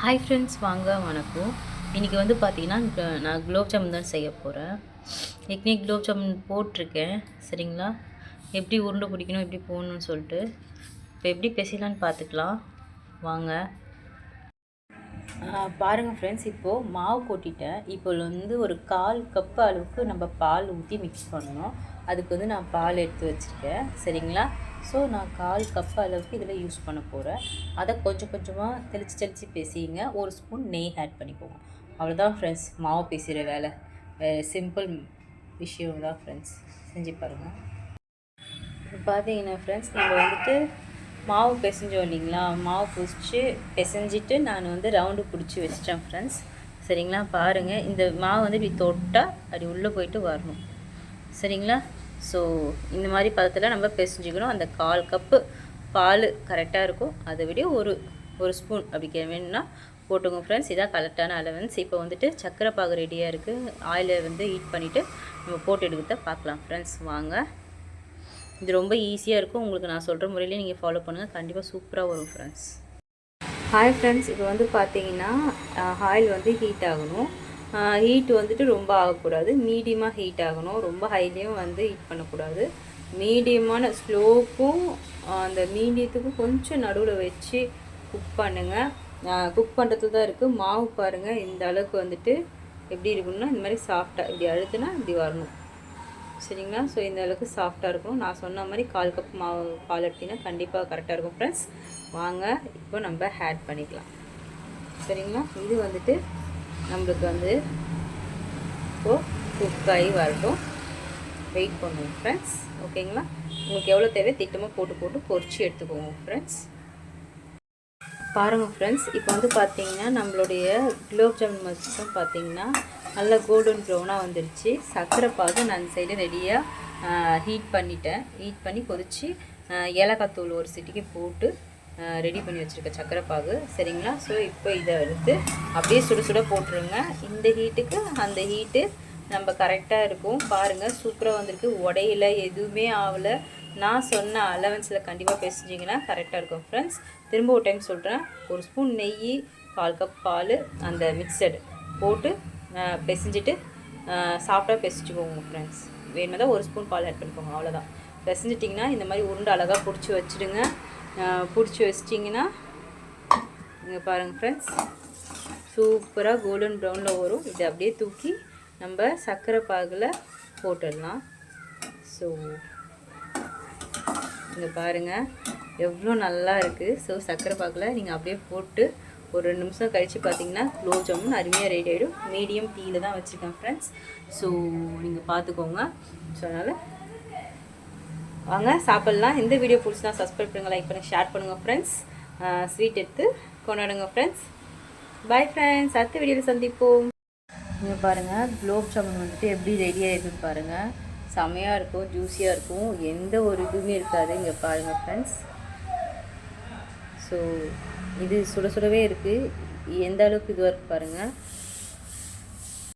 Hi friends, வாங்க வணக்கம். இன்றைக்கி வந்து பார்த்தீங்கன்னா நான் குலோப் ஜாமுன் தான் செய்ய போகிறேன். ஏற்கனவே குலோப் ஜாமுன் போட்டிருக்கேன். சரிங்களா? எப்படி உருண்டை பிடிக்கணும், எப்படி போடணும்னு சொல்லிட்டு இப்போ எப்படி பிசையலான்னு பார்த்துக்கலாம் வாங்க. பாருங்கள் ஃப்ரெண்ட்ஸ், இப்போது மாவு கொட்டிட்டேன். இப்போ வந்து ஒரு 1/4 கப்பு அளவுக்கு நம்ம பால் ஊற்றி மிக்ஸ் பண்ணணும். அதுக்கு வந்து நான் பால் எடுத்து வச்சுருக்கேன். சரிங்களா? ஸோ நான் 1/4 கப் அளவுக்கு இதில் யூஸ் பண்ண போகிறேன். அதை கொஞ்சம் கொஞ்சமாக தெளித்து பேசிங்க. ஒரு ஸ்பூன் நெய் ஆட் பண்ணிக்கோங்க. அவ்வளோதான் ஃப்ரெண்ட்ஸ், மாவு பேசுகிற வேலை. சிம்பிள் விஷயம் தான் ஃப்ரெண்ட்ஸ், செஞ்சு பாருங்கள். இப்போ பார்த்தீங்கன்னா ஃப்ரெண்ட்ஸ், நம்ம வந்துட்டு மாவு பிசைஞ்சோம் இல்லைங்களா? மாவு பிசைஞ்சிட்டு நான் வந்து ரவுண்டு பிடிச்சி வச்சிட்டேன் ஃப்ரெண்ட்ஸ். சரிங்களா? பாருங்கள், இந்த மாவு வந்து இப்படி தொட்டால் அப்படி உள்ளே போயிட்டு வரணும். சரிங்களா? ஸோ இந்த மாதிரி பதத்தில் நம்ம பிசைஞ்சிக்கணும். அந்த 1/4 கப்பு பால் கரெக்டாக இருக்கும். அதை விட ஒரு ஸ்பூன் அப்படி வேணும்னா போட்டுங்க ஃப்ரெண்ட்ஸ். இதான் கரெக்டான அலவன்ஸ். இப்போ வந்துட்டு சர்க்கரை பாகு ரெடியாக இருக்குது. ஆயிலை வந்து ஹீட் பண்ணிவிட்டு நம்ம போட்டு எடுக்கிறத பார்க்கலாம் ஃப்ரெண்ட்ஸ். வாங்க. இது ரொம்ப ஈஸியாக இருக்கும். உங்களுக்கு நான் சொல்கிற முறையிலே நீங்கள் ஃபாலோ பண்ணுங்கள். கண்டிப்பாக சூப்பராக வரும் ஃப்ரெண்ட்ஸ். ஹாய் ஃப்ரெண்ட்ஸ், இப்போ வந்து பார்த்தீங்கன்னா ஆயில் வந்து ஹீட் ஆகணும். ஹீட் வந்துட்டு ரொம்ப ஆகக்கூடாது, மீடியமாக ஹீட் ஆகணும். ரொம்ப ஹைலேயும் வந்து ஹீட் பண்ணக்கூடாது. மீடியமான ஸ்லோக்கும் அந்த மீடியத்துக்கும் கொஞ்சம் நடுவில் வச்சு குக் பண்ணுங்கள். குக் பண்ணுறது தான் இருக்குது. மாவு பாருங்கள், இந்த அளவுக்கு வந்துட்டு எப்படி இருக்குன்னா இந்த மாதிரி சாஃப்டாக இப்படி அழுத்துனா இப்படி வரணும். சரிங்களா? ஸோ இந்த அளவுக்கு சாஃப்டாக இருக்கும். நான் சொன்ன மாதிரி 1/4 கப் மாவு பால் எடுத்திங்கன்னா கண்டிப்பாக கரெக்டாக இருக்கும் ஃப்ரெண்ட்ஸ். வாங்க இப்போ நம்ம ஆட் பண்ணிக்கலாம். சரிங்களா? இது வந்துட்டு நம்மளுக்கு வந்து இப்போது குக் ஆகி வரட்டும். வெயிட் பண்ணுவோம் ஃப்ரெண்ட்ஸ். ஓகேங்களா? உங்களுக்கு எவ்வளோ தேவை திட்டமாக போட்டு பொரிச்சு எடுத்துக்கோங்க ஃப்ரெண்ட்ஸ். பாருங்கள் ஃப்ரெண்ட்ஸ், இப்போ வந்து பார்த்தீங்கன்னா நம்மளுடைய குலோப் ஜாமுன் மட்டும் பார்த்தீங்கன்னா நல்லா கோல்டன் ப்ரௌனாக வந்துடுச்சு. சர்க்கரை பாகு நான் சைடு ரெடியாக ஹீட் பண்ணிட்டேன். ஹீட் பண்ணி கொதித்து ஏலக்காய் தூள் ஒரு சிட்டிக்கு போட்டு ரெடி பண்ணி வச்சுருக்கேன் சர்க்கரை பாகு. சரிங்களா? ஸோ இப்போ இதை எடுத்து அப்படியே சுட போட்டுருங்க. இந்த ஹீட்டுக்கு அந்த ஹீட்டு நம்ம கரெக்டாக இருக்கும். பாருங்கள், சூப்பராக வந்திருக்கு. உடையில எதுவுமே ஆகலை. நான் சொன்ன அலவன்ஸில் கண்டிப்பாக பேசிச்சிங்கன்னா கரெக்டாக இருக்கும் ஃப்ரெண்ட்ஸ். திரும்ப ஒரு டைம் சொல்கிறேன். ஒரு ஸ்பூன் நெய், 1/4 கப் பால், அந்த மிக்சடு போட்டு பிசைஞ்சிட்டு சாஃப்டாக பிசைச்சிக்கோங்க ஃப்ரெண்ட்ஸ். வேணுமா தான் ஒரு ஸ்பூன் பால் ஆட் பண்ணிக்கோங்க. அவ்வளோதான். பிசைஞ்சிட்டிங்கன்னா இந்த மாதிரி உருண்டை அழகாக பிடிச்சி வச்சுடுங்க. பிடிச்சி வச்சிட்டிங்கன்னா இங்கே பாருங்கள் ஃப்ரெண்ட்ஸ், சூப்பராக கோல்டன் ப்ரௌனில் வரும். இதை அப்படியே தூக்கி நம்ம சர்க்கரை பாகில் போட்டுடலாம். ஸோ இங்கே பாருங்கள் எவ்வளோ நல்லா இருக்குது. ஸோ சர்க்கரை பாகில் நீங்கள் அப்படியே போட்டு ஒரு 2 நிமிஷம் கழித்து பார்த்தீங்கன்னா குலோப் ஜாமுன் அருமையாக ரெடி ஆகிடும். மீடியம் டீயில் தான் வச்சுருக்கேன் ஃப்ரெண்ட்ஸ். ஸோ நீங்கள் பார்த்துக்கோங்க. ஸோ அதனால் வாங்க சாப்பிட்லாம். இந்த வீடியோ பிடிச்சினா சப்ஸ்கிரைப் பண்ணுங்கள், லைக் பண்ணுங்கள், ஷேர் பண்ணுங்கள் ஃப்ரெண்ட்ஸ். ஸ்வீட் எடுத்து கொண்டாடுங்க ஃப்ரெண்ட்ஸ். பாய் ஃப்ரெண்ட்ஸ், அடுத்த வீடியோவில் சந்திப்போம். இங்கே பாருங்கள், குலோப் ஜாமுன் வந்துட்டு எப்படி ரெடி ஆகிடுதுன்னு பாருங்கள். செமையாக இருக்கும், ஜூஸியாக இருக்கும், எந்த ஒரு இதுவுமே இருக்காது. இங்கே பாருங்கள் ஃப்ரெண்ட்ஸ். ஸோ இது சுடவே இருக்குது. எந்த அளவுக்கு இதுவாக இருக்குது பாருங்கள்.